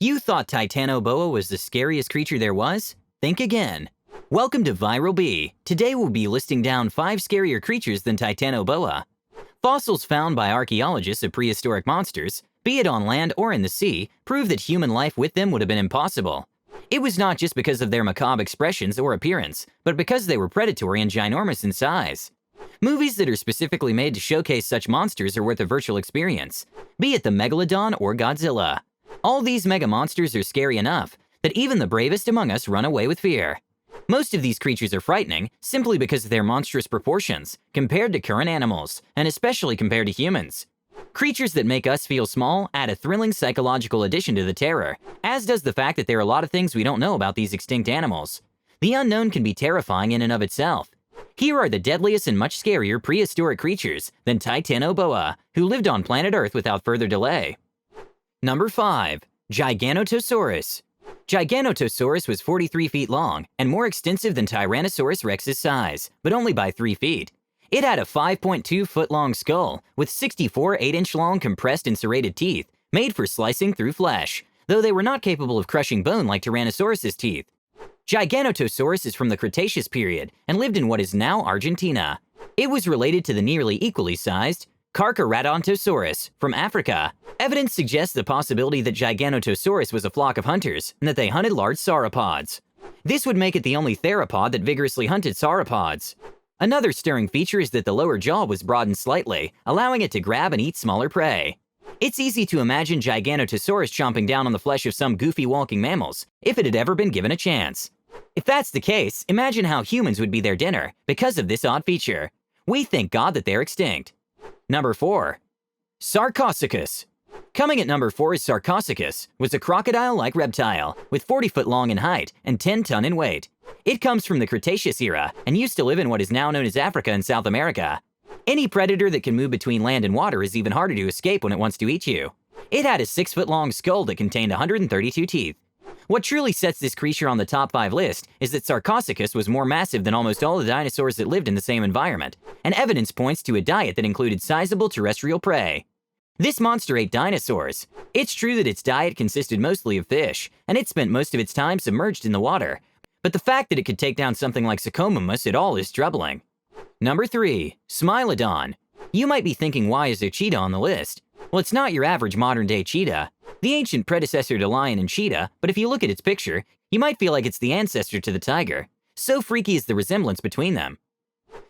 You thought Titanoboa was the scariest creature there was? Think again. Welcome to Viral Bee. Today we'll be listing down 5 scarier creatures than Titanoboa. Fossils found by archaeologists of prehistoric monsters, be it on land or in the sea, prove that human life with them would have been impossible. It was not just because of their macabre expressions or appearance, but because they were predatory and ginormous in size. Movies that are specifically made to showcase such monsters are worth a virtual experience, be it the Megalodon or Godzilla. All these mega monsters are scary enough that even the bravest among us run away with fear. Most of these creatures are frightening simply because of their monstrous proportions compared to current animals, and especially compared to humans. Creatures that make us feel small add a thrilling psychological addition to the terror, as does the fact that there are a lot of things we don't know about these extinct animals. The unknown can be terrifying in and of itself. Here are the deadliest and much scarier prehistoric creatures than Titanoboa, who lived on planet Earth without further delay. Number 5. Giganotosaurus. Giganotosaurus was 43 feet long and more extensive than Tyrannosaurus rex's size, but only by 3 feet. It had a 5.2-foot-long skull with 64 8-inch-long compressed and serrated teeth made for slicing through flesh, though they were not capable of crushing bone like Tyrannosaurus's teeth. Giganotosaurus is from the Cretaceous period and lived in what is now Argentina. It was related to the nearly equally sized Carcharodontosaurus from Africa. Evidence suggests the possibility that Giganotosaurus was a flock of hunters and that they hunted large sauropods. This would make it the only theropod that vigorously hunted sauropods. Another stirring feature is that the lower jaw was broadened slightly, allowing it to grab and eat smaller prey. It's easy to imagine Giganotosaurus chomping down on the flesh of some goofy walking mammals, if it had ever been given a chance. If that's the case, imagine how humans would be their dinner because of this odd feature. We thank God that they're extinct. Number 4. Sarcosuchus. Coming at number 4 is Sarcosuchus, was a crocodile-like reptile with 40 foot long in height and 10 ton in weight. It comes from the Cretaceous era and used to live in what is now known as Africa and South America. Any predator that can move between land and water is even harder to escape when it wants to eat you. It had a 6-foot-long skull that contained 132 teeth. What truly sets this creature on the top 5 list is that Sarcosuchus was more massive than almost all the dinosaurs that lived in the same environment, and evidence points to a diet that included sizable terrestrial prey. This monster ate dinosaurs. It's true that its diet consisted mostly of fish, and it spent most of its time submerged in the water, but the fact that it could take down something like Sarcosuchus at all is troubling. Number 3. Smilodon. You might be thinking, why is there cheetah on the list? Well, it's not your average modern-day cheetah. The ancient predecessor to lion and cheetah, but if you look at its picture, you might feel like it's the ancestor to the tiger. So freaky is the resemblance between them.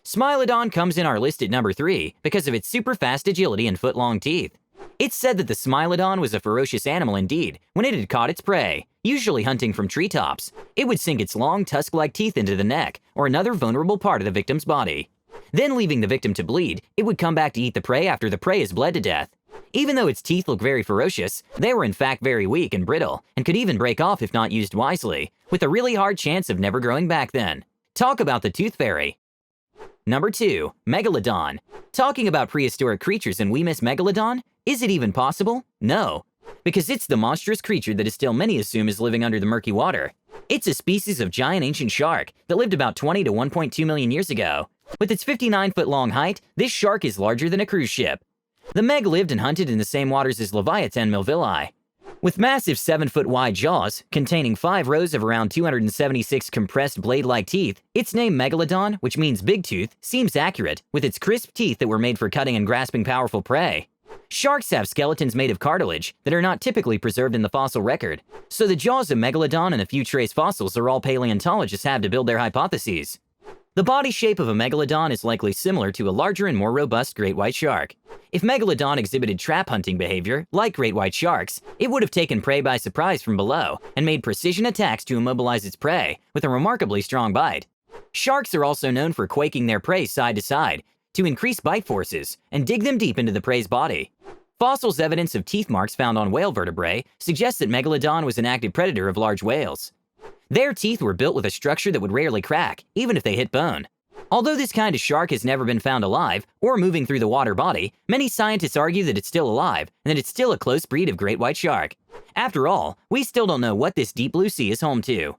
Smilodon comes in our list at number 3 because of its super-fast agility and foot-long teeth. It's said that the Smilodon was a ferocious animal indeed when it had caught its prey, usually hunting from treetops. It would sink its long tusk-like teeth into the neck or another vulnerable part of the victim's body. Then, leaving the victim to bleed, it would come back to eat the prey after the prey is bled to death. Even though its teeth look very ferocious, they were in fact very weak and brittle, and could even break off if not used wisely, with a really hard chance of never growing back then. Talk about the tooth fairy. Number 2. Megalodon. Talking about prehistoric creatures and we miss Megalodon? Is it even possible? No. Because it's the monstrous creature that still many assume is living under the murky water. It's a species of giant ancient shark that lived about 20 to 1.2 million years ago. With its 59-foot-long height, this shark is larger than a cruise ship. The Meg lived and hunted in the same waters as Leviathan Melvillei. With massive 7-foot-wide jaws, containing 5 rows of around 276 compressed blade-like teeth, its name Megalodon, which means big tooth, seems accurate, with its crisp teeth that were made for cutting and grasping powerful prey. Sharks have skeletons made of cartilage that are not typically preserved in the fossil record, so the jaws of Megalodon and a few trace fossils are all paleontologists have to build their hypotheses. The body shape of a Megalodon is likely similar to a larger and more robust great white shark. If Megalodon exhibited trap hunting behavior, like great white sharks, it would have taken prey by surprise from below and made precision attacks to immobilize its prey with a remarkably strong bite. Sharks are also known for quaking their prey side to side to increase bite forces and dig them deep into the prey's body. Fossils evidence of teeth marks found on whale vertebrae suggest that Megalodon was an active predator of large whales. Their teeth were built with a structure that would rarely crack, even if they hit bone. Although this kind of shark has never been found alive or moving through the water body, many scientists argue that it's still alive and that it's still a close breed of great white shark. After all, we still don't know what this deep blue sea is home to.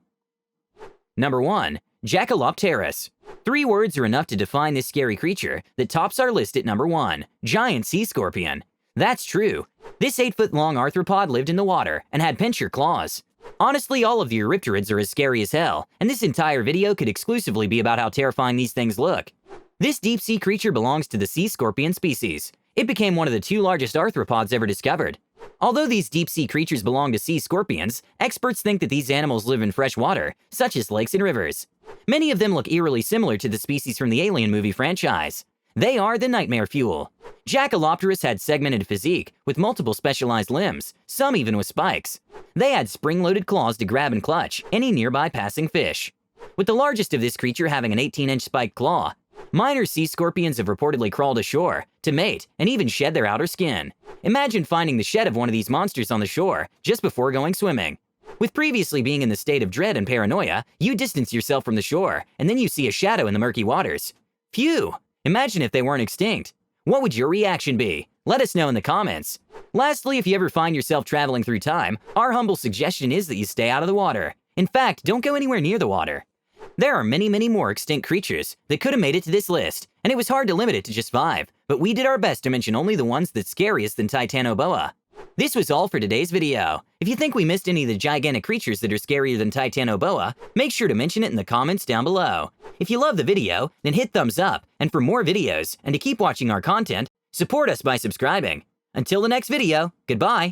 Number 1. Giganotosaurus. 3 words are enough to define this scary creature that tops our list at number 1, giant sea scorpion. That's true. This 8-foot-long arthropod lived in the water and had pincher claws. Honestly, all of the Eurypterids are as scary as hell, and this entire video could exclusively be about how terrifying these things look. This deep-sea creature belongs to the sea scorpion species. It became one of the 2 largest arthropods ever discovered. Although these deep-sea creatures belong to sea scorpions, experts think that these animals live in fresh water, such as lakes and rivers. Many of them look eerily similar to the species from the Alien movie franchise. They are the nightmare fuel. Jackalopeterus had segmented physique with multiple specialized limbs, some even with spikes. They had spring-loaded claws to grab and clutch any nearby passing fish, with the largest of this creature having an 18-inch spiked claw. Minor sea scorpions have reportedly crawled ashore to mate and even shed their outer skin. Imagine finding the shed of one of these monsters on the shore just before going swimming. With previously being in the state of dread and paranoia, you distance yourself from the shore, and then you see a shadow in the murky waters. Phew! Imagine if they weren't extinct. What would your reaction be? Let us know in the comments. Lastly, if you ever find yourself traveling through time, our humble suggestion is that you stay out of the water. In fact, don't go anywhere near the water. There are many, many more extinct creatures that could have made it to this list, and it was hard to limit it to just 5, but we did our best to mention only the ones that's scariest than Titanoboa. This was all for today's video. If you think we missed any of the gigantic creatures that are scarier than Titanoboa, make sure to mention it in the comments down below. If you love the video, then hit thumbs up, and for more videos, and to keep watching our content, support us by subscribing. Until the next video, goodbye!